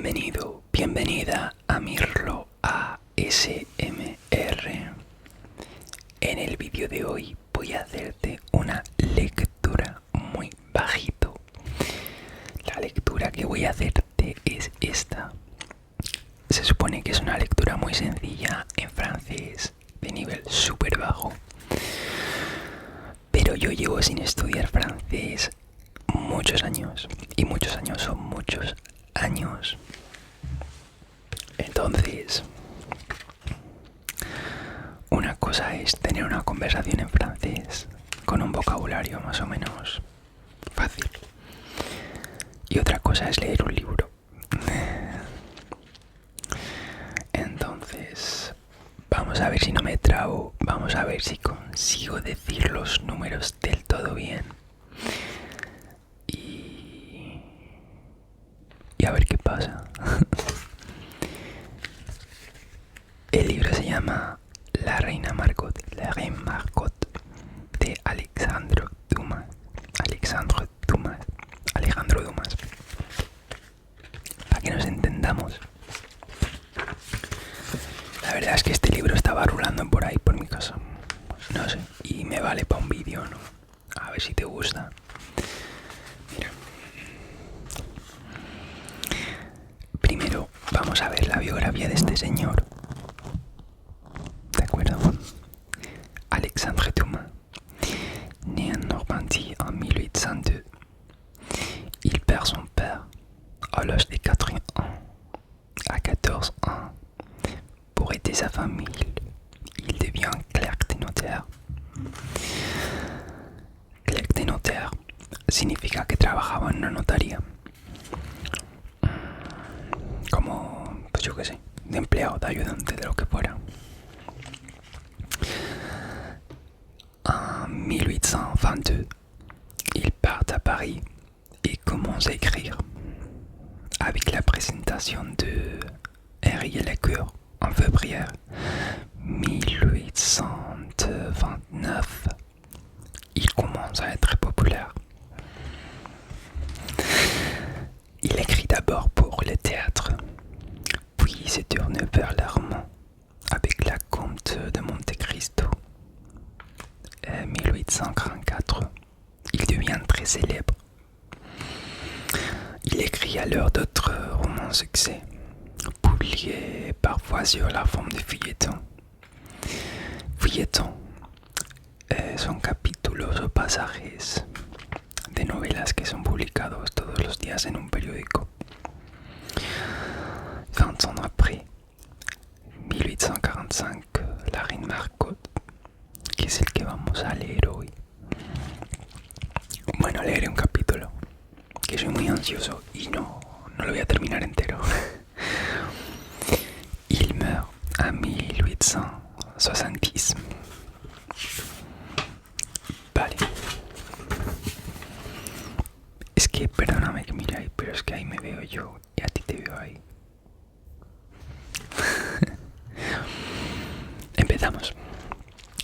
Bienvenido, bienvenida a Mirlo ASMR. En el vídeo de hoy voy a hacerte una lectura muy bajito. La lectura que voy a hacerte es esta. Se supone que es una lectura muy sencilla en francés, de nivel súper bajo. Pero yo llevo sin estudiar francés muchos años. Y muchos años son muchos años. Entonces, una cosa es tener una conversación en francés con un vocabulario más o menos fácil. Y otra cosa es leer un libro. Entonces, vamos a ver si no me trabo. Vamos a ver si consigo decir los números del todo bien. Y a ver qué pasa. El libro se llama La Reina Margot, La Reine Margot, de Alejandro Dumas. Para que nos entendamos. La verdad es que este libro estaba rulando por ahí, por mi casa. No sé, y me vale para un vídeo, ¿no? A ver si te gusta. Mira. Primero vamos a ver la biografía de este señor. ¿De acuerdo? Alexandre Dumas, né en Normandie en 1802. Il perd son père à l'âge de 4 ans. À 14 ans, pour aider sa famille, il devient clerc de notaire. Clerc de notaire significa que trabajaba en una notaría. Como, pues yo qué sé, de empleado, de ayudante, de lo que fuera. En 1822, il part à Paris et commence à écrire. Avec la présentation de Henri Lecoeur en février 1829, il commence à être populaire. Il écrit d'abord pour le théâtre, puis se tourne vers le roman avec la Comte de Monte Cristo. En 1844, il devient très célèbre. Il écrit alors d'autres romans succès, publiés parfois sur la forme de feuilletons. Feuilletons son capítulos o pasajes de novelas que son publicados todos los días en un periódico. 20 ans après, 1845, La Reine Margot, que es el que vamos a leer hoy. Bueno, leeré un capítulo, que soy muy ansioso y no lo voy a terminar entero. Il meurt en 1870. Vale. Es que, perdóname que mire ahí, pero es que ahí me veo yo y a ti te veo ahí. Empezamos.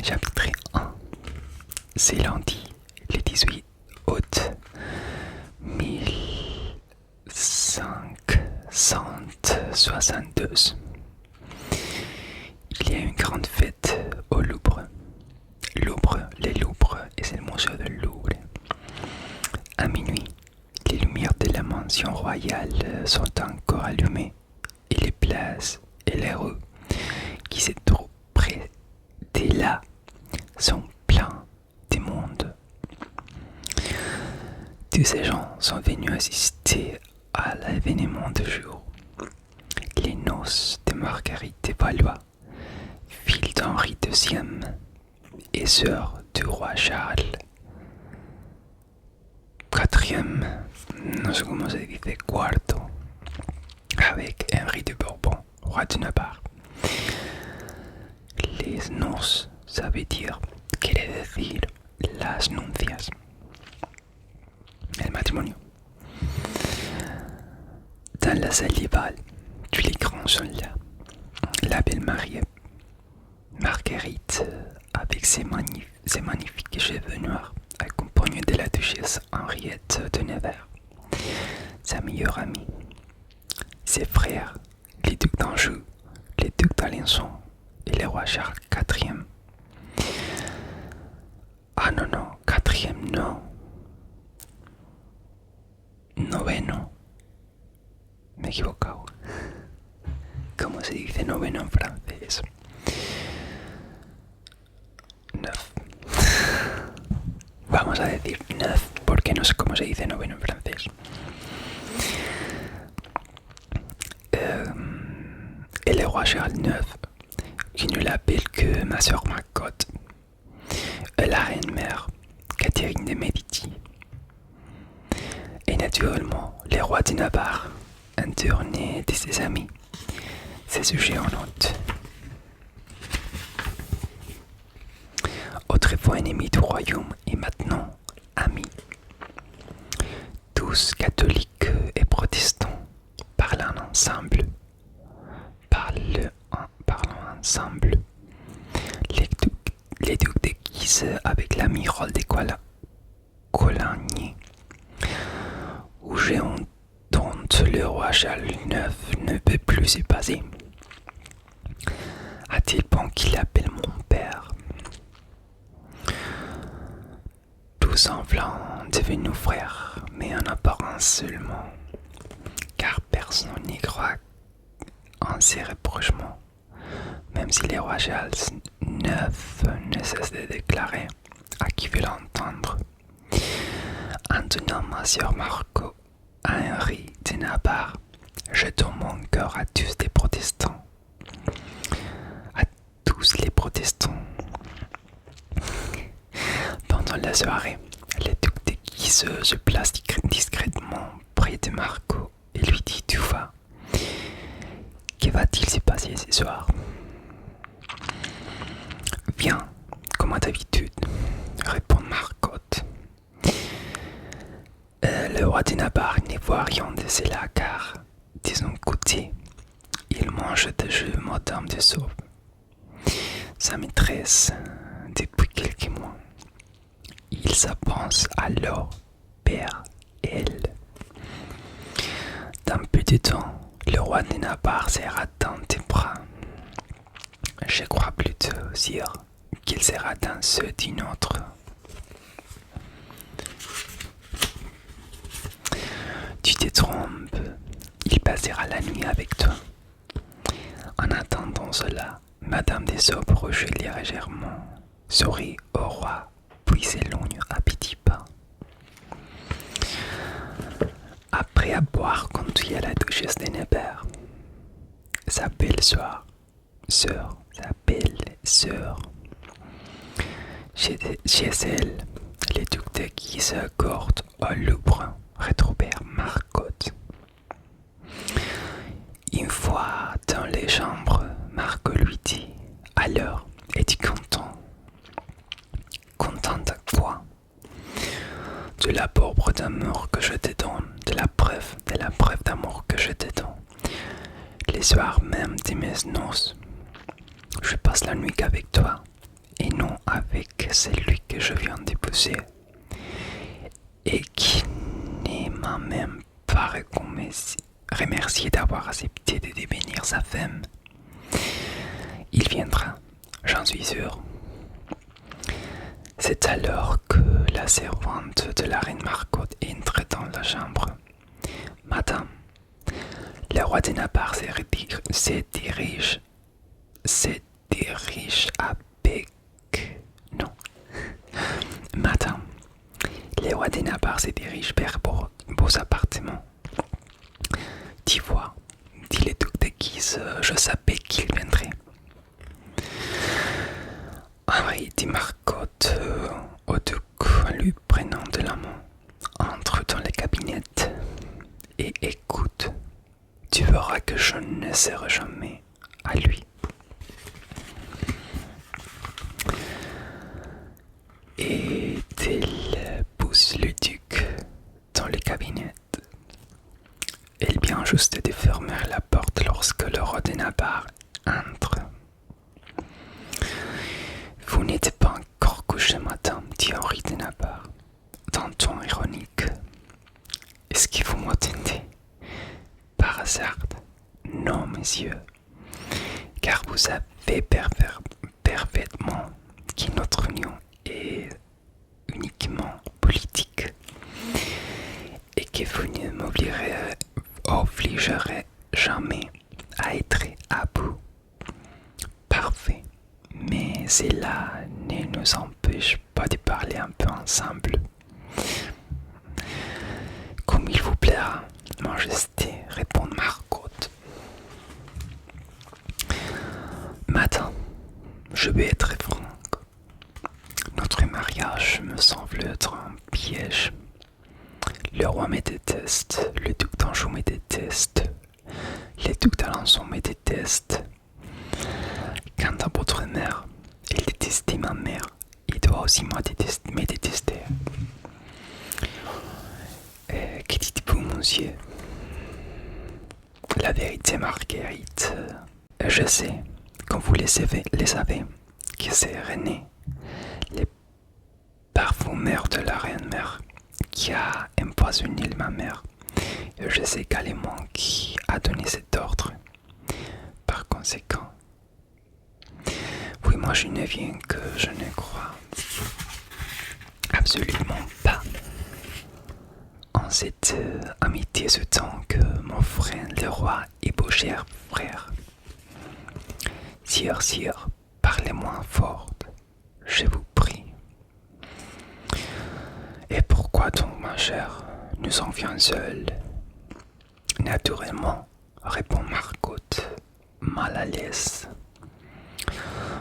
Chapitre 1. C'est lundi, le 18 août 1572. Il y a une grande fête au Louvre. Le Louvre es el museo del Louvre. À minuit, les lumières de la mansion royale sont encore allumées et les places et les rues qui se trouvent près de là sont pleines de monde. Tous ces gens sont venus assister à l'événement du jour, les noces de Marguerite de Valois, fille d'Henri II et sœur du roi Charles IV, no sé cómo se dice, cuarto, avec Henri de Bourbon, roi de Navarre. Les noces, ça veut dire, quiere decir las nupcias, el matrimonio. Dans la salle des bals, tous les grands sont là. La belle mariée, Marguerite, avec ses magnifiques cheveux noirs, accompagnée de la duchesse Henriette de Nevers, sa meilleure amie. ses frères, les ducs d'Anjou, les ducs d'Alençon et le roi Charles IV. Ah non, non, quatrième, non. Noveno. Me he equivocado. ¿Cómo se dice noveno en francés? Neuf. Vamos a decir neuf porque no sé cómo se dice noveno en francés. Et le roi Charles IX, qui ne l'appelle que ma sœur Marcotte, la reine-mère Catherine de Médicis, et naturellement le roi de Navarre, un tourné de ses amis, ses sujets en hôte. Autrefois ennemis du royaume et maintenant amis. Tous catholiques et protestants parlant ensemble. Les ducs de Guise avec l'amiral de Coligny, où j'ai entendu le roi Charles IX ne peut plus se passer. A-t-il bon qu'il appelle mon père? Tous semblant devenus frères, mais en apparence seulement, car personne n'y croit en ces rapprochements, même si le roi Charles IX ne cesse de déclarer à qui veut l'entendre, en donnant ma sœur Marco à Henri de Navarre, je donne mon cœur à tous les protestants. À tous les protestants. Pendant la soirée, le duc de Guise se place discrètement près de Marco et lui dit tout bas: que va-t-il se passer ce soir? Viens, comme d'habitude, répond Marcotte. Le roi de Navarre ne voit rien de cela car, de son côté, il mange de jeu Madame de Sauve, sa maîtresse depuis quelques mois. Il s'avance alors vers elle. Dans peu de temps, le roi de Navarre sera dans tes bras. Je crois plutôt, sire, qu'il sera dans ceux d'une autre. Tu te trompes, il passera la nuit avec toi. En attendant cela, Madame de Sauve rougit légèrement, sourit au roi, puis s'éloigne à petits pas. Après avoir conduit à la duchesse de Nevers, sa belle-sœur, chez elle, les ducs de Guise accordent au Louvre retrouvèrent Marcotte. Une fois dans les chambres, Marco lui dit: alors, es-tu content? Content de quoi? De la preuve d'amour que je te donne, de la preuve d'amour que je te donne. Les soirs même de mes noces, je passe la nuit qu'avec toi, et non avec celui que je viens d'épouser, et qui ne m'a même pas remercié d'avoir accepté de devenir sa femme. Il viendra, j'en suis sûr. C'est alors que la servante de la reine Marcotte entre dans la chambre. Madame, le roi de Navarre se dirige avec... Non. Madame, le roi de Navarre se dirige vers vos appartements. Tu vois, dit le duc de Guise, je savais qu'il viendrait. Henri dit Marcotte au duc en lui prenant de la main. Entre dans le cabinet et écoute. Tu verras que je ne serai jamais à lui. Et elle pousse le duc dans le cabinet. Elle vient juste de fermer la porte lorsque le roi de Navarre entre. Vous n'êtes pas encore couché, madame, dit Henri de Navarre, d'un ton ironique. Est-ce que vous m'entendez? Par hasard, messieurs, car vous savez parfaitement que notre union est uniquement politique et que vous ne m'obligerez jamais à être à bout parfait. Mais cela ne nous empêche pas de parler un peu ensemble. Comme il vous plaira, Majesté, répond Marcotte. Madame, je vais être franc. Notre mariage me semble être un piège. Le roi me déteste, le duc d'Anjou me déteste, le duc d'Alençon me déteste. Quant à votre mère, elle détestait ma mère, il doit aussi me détester. Que dites-vous, monsieur? La vérité, Marguerite, je sais, comme vous le savez, que c'est René, le parfumeur de la reine-mère, qui a empoisonné ma mère. Et je sais également qui a donné cet ordre. Par conséquent, oui, moi je ne viens que je ne crois absolument pas en cette amitié ce temps que mon frère le roi est beau cher frère. Sire, parlez moins fort, je vous prie. Et pourquoi donc, ma chère, nous en vient seuls? Naturellement, répond Marcotte, mal à l'aise.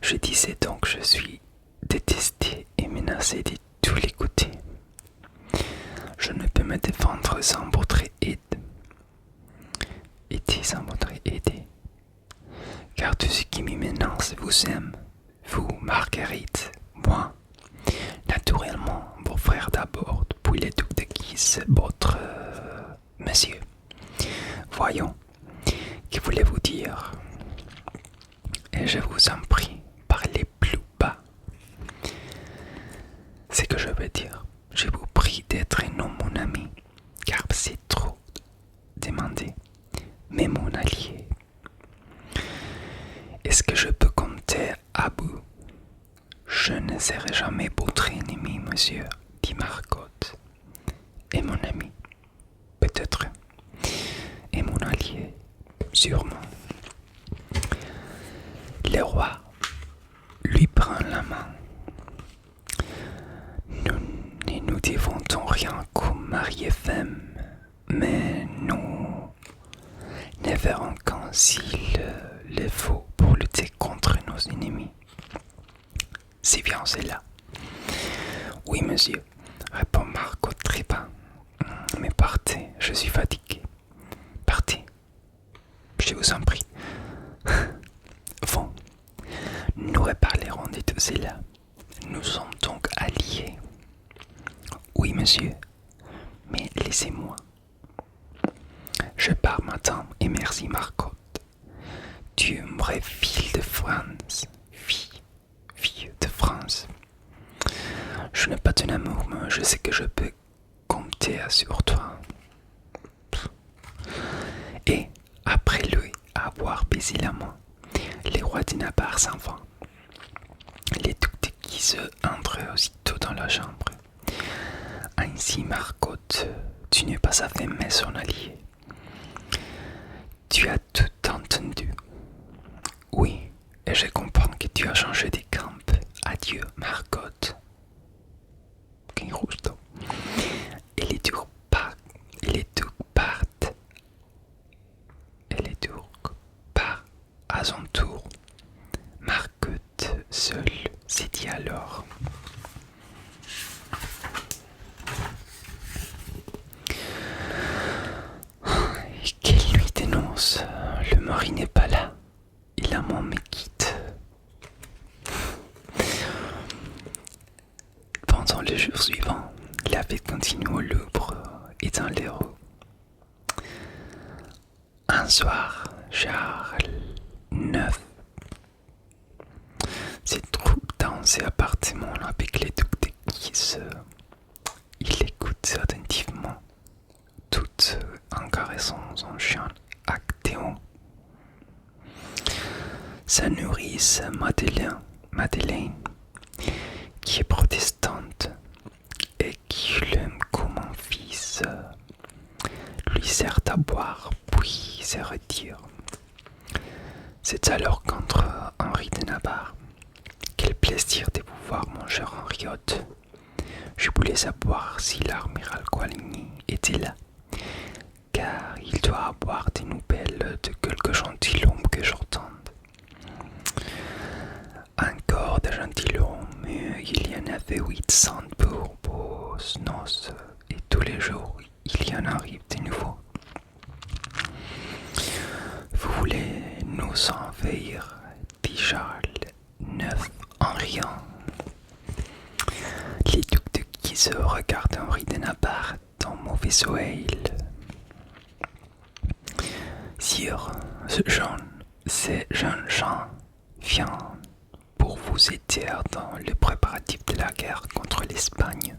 Je disais donc que je suis détesté et menacé de tous les côtés. Je ne peux me défendre sans votre aide. Sans votre aide. Car tout ce qui me menace vous aime, vous, Marguerite, moi, naturellement, vos frères d'abord, puis les ducs de Guise, votre monsieur. Voyons, que voulez-vous dire? Et je vous en prie, parlez plus bas. C'est que je veux dire, je vous prie d'être non mon ami, car c'est trop demandé, mais mon allié. Est-ce que je peux compter à vous? Je ne serai jamais votre ennemi, monsieur, dit Marcotte. Et mon ami, peut-être, et mon allié, sûrement. Le roi lui prend la main. Nous ne nous défendons rien comme mari et femme, mais nous ne verrons qu'un s'il le faut pour lutter contre nos ennemis. C'est bien cela. Oui, monsieur, répond Marcotte très bas. Mais partez, je suis fatigué. Partez, je vous en prie. Bon, nous reparlerons de tout cela. Nous sommes donc alliés. Oui, monsieur, mais laissez-moi. Je pars, madame, et merci, Marcotte. Dieu m'aurait fille de France. Fille de France. Je n'ai pas ton amour, mais je sais que je peux compter sur toi. Et, après lui avoir baisé la main, les rois de Navarre s'en vont. Les ducs de Guise entrent aussitôt dans la chambre. Ainsi, Marcotte, tu n'es pas sa femme mais son allié. Tu as tout entendu. Oui, et je comprends que tu as changé de camp. Adieu, Marcotte. Qu'un rousteau. Et les ducs partent. À son tour. Marcotte seule s'est dit alors. Quelle nuit dénonce. Le mari n'est pas là. Et l'amant me quitte. Pendant le jour suivant, la fête continue au Louvre et dans les rues. Un soir, Charles IX se trouve dans ses appartements avec les ducs de Guise. Il écoute attentivement, tout en caressant son chien Actéon. nourrice Madeleine, qui est protestante et qui l'aime comme un fils, lui sert à boire puis se retire. C'est alors qu'entre Henri de Navarre. Quel plaisir de vous voir, mon cher Henriot. Je voulais savoir si l'amiral Coligny était là, car il doit avoir des nouvelles de quelque gentilhomme que j'entende. Encore de gentilhommes, il y en avait 800 pour vos noces, et tous les jours il y en arrive de nouveaux. Vous voulez nous envahir, dit Charles IX en riant. Les ducs de Guise regardent Henri de Navarre d'un mauvais oeil. Sire, ces jeunes gens viennent pour vous aider dans le préparatif de la guerre contre l'Espagne.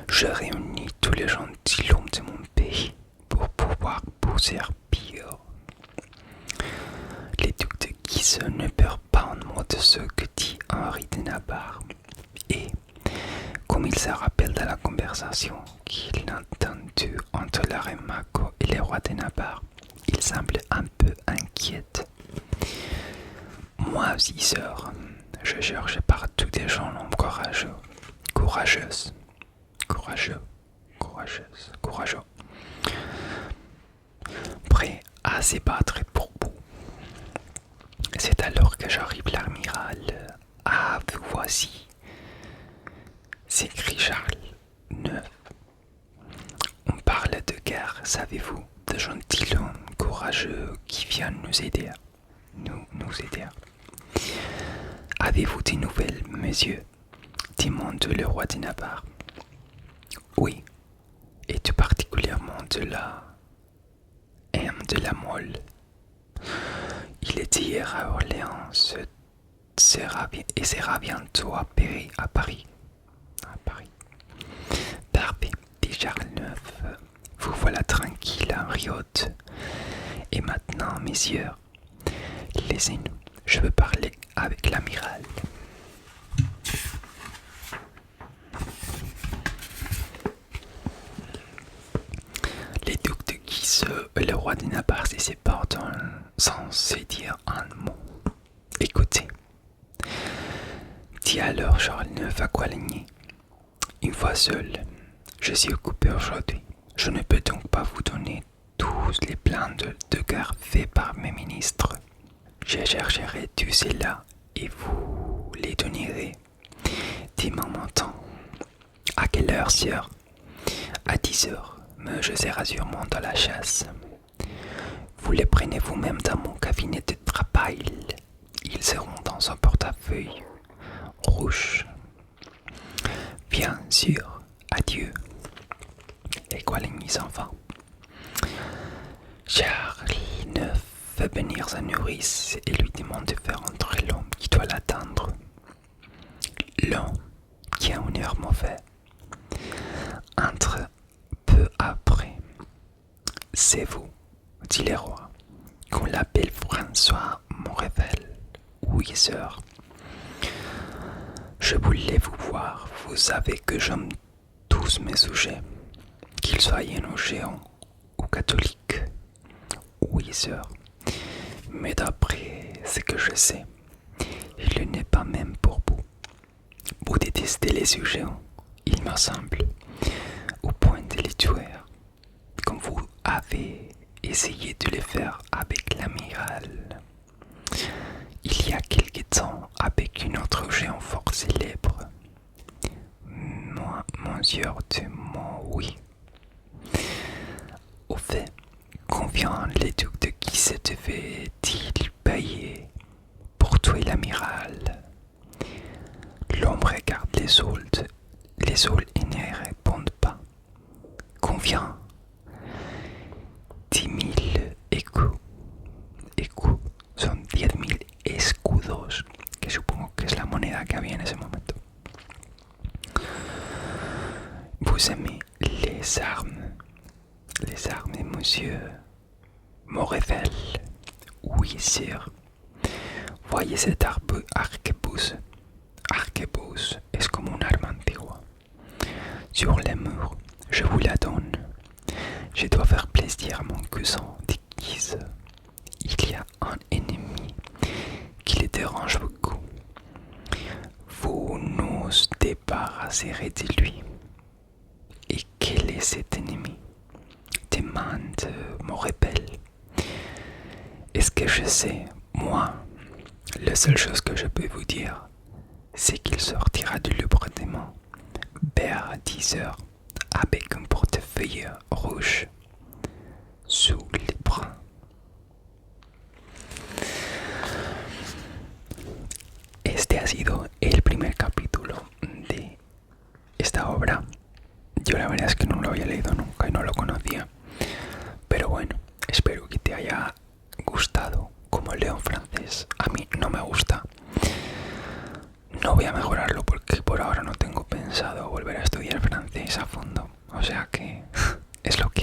Je réunis tous les gentilshommes de mon pays pour pouvoir vous servir. Les ducs de Guise ne perdent pas un mot de ce que dit Henri de Navarre, et comme il se rappelle de la conversation qu'il a entendue entre la reine Margot et le roi de Navarre, il semble un peu inquiet. Moi aussi, sœur, je cherche partout des gens courageux, prêts à se battre pour vous. C'est alors que j'arrive, l'amiral. Ah, vous voici, s'écrie Charles IX. On parle de guerre, savez-vous, de gentilshommes courageux qui viennent nous aider. Nous aider. Avez-vous des nouvelles, monsieur? Demande le roi de Navarre. Oui, et tout particulièrement de la Mole. Il était hier à Orléans et sera bientôt à Paris. Parfait, dit Charles IX. Vous voilà tranquille, Henriot. Et maintenant, messieurs, laissez-nous. Je veux parler avec l'amiral. Les ducs de Guise et le roi de Navarre se séparent sans se dire un mot. Écoutez, dit alors Charles IX à Coligny. Une fois seul, je suis occupé aujourd'hui. Je ne peux donc pas vous donner tous les plans de guerre faits par mes ministres. Je chercherai tout cela et vous les donnerez dimanche matin. À quelle heure, sœur? À 10 heures, mais je serai sûrement dans la chasse. Vous les prenez vous-même dans mon cabinet de travail. Ils seront dans un portefeuille rouge. Bien sûr, adieu. Et Coligny s'en va. Charles IX fait venir sa nourrice et lui demande de faire entrer l'homme qui doit l'attendre. L'homme, qui a un air mauvais, entre peu après. C'est vous, dit le roi, qu'on l'appelle François Morrevel. Oui, sœur. Je voulais vous voir. Vous savez que j'aime tous mes sujets, qu'ils soient géants ou catholiques. Oui, sœur. Mais d'après ce que je sais, il n'est pas même pour vous. Vous détestez les sujets, il me semble, au point de les tuer, comme vous avez essayé de le faire avec l'amiral. Il y a quelque temps, avec une autre géant fort célèbre. Monsieur de oui. Au fait, combien les ducs de Guise devaient-ils payer pour tuer l'amiral? L'homme regarde les soldes et ne répondent pas. Combien? 10 000 écus. Écus son 10 000 escudos, que supongo que es la moneda que había en ese momento. Vous aimez les armes, monsieur Morrevel? Oui, sire. Voyez cet arquebus. Arquebus es como un arma antigua. Sur les murs, je vous la donne. Je dois faire plaisir à mon cousin déguise. Il y a un ennemi qui le dérange beaucoup. Vous nous débarrasserez de lui. Et quel est cet ennemi? Demande mon rebelle. Est-ce que je sais, moi? La seule chose que je peux vous dire, c'est qu'il sortira du librement vers 10 heures avec un portefeuille rouge sous les bras. Este ha sido el primer capítulo de esta obra. Yo la verdad es que no lo había leído nunca y no lo conocía. Pero bueno, espero que te haya gustado como leo en francés. A mí no me gusta. No voy a mejorarlo porque por ahora no tengo pensado volver a estudiar francés a fondo. O sea que es lo que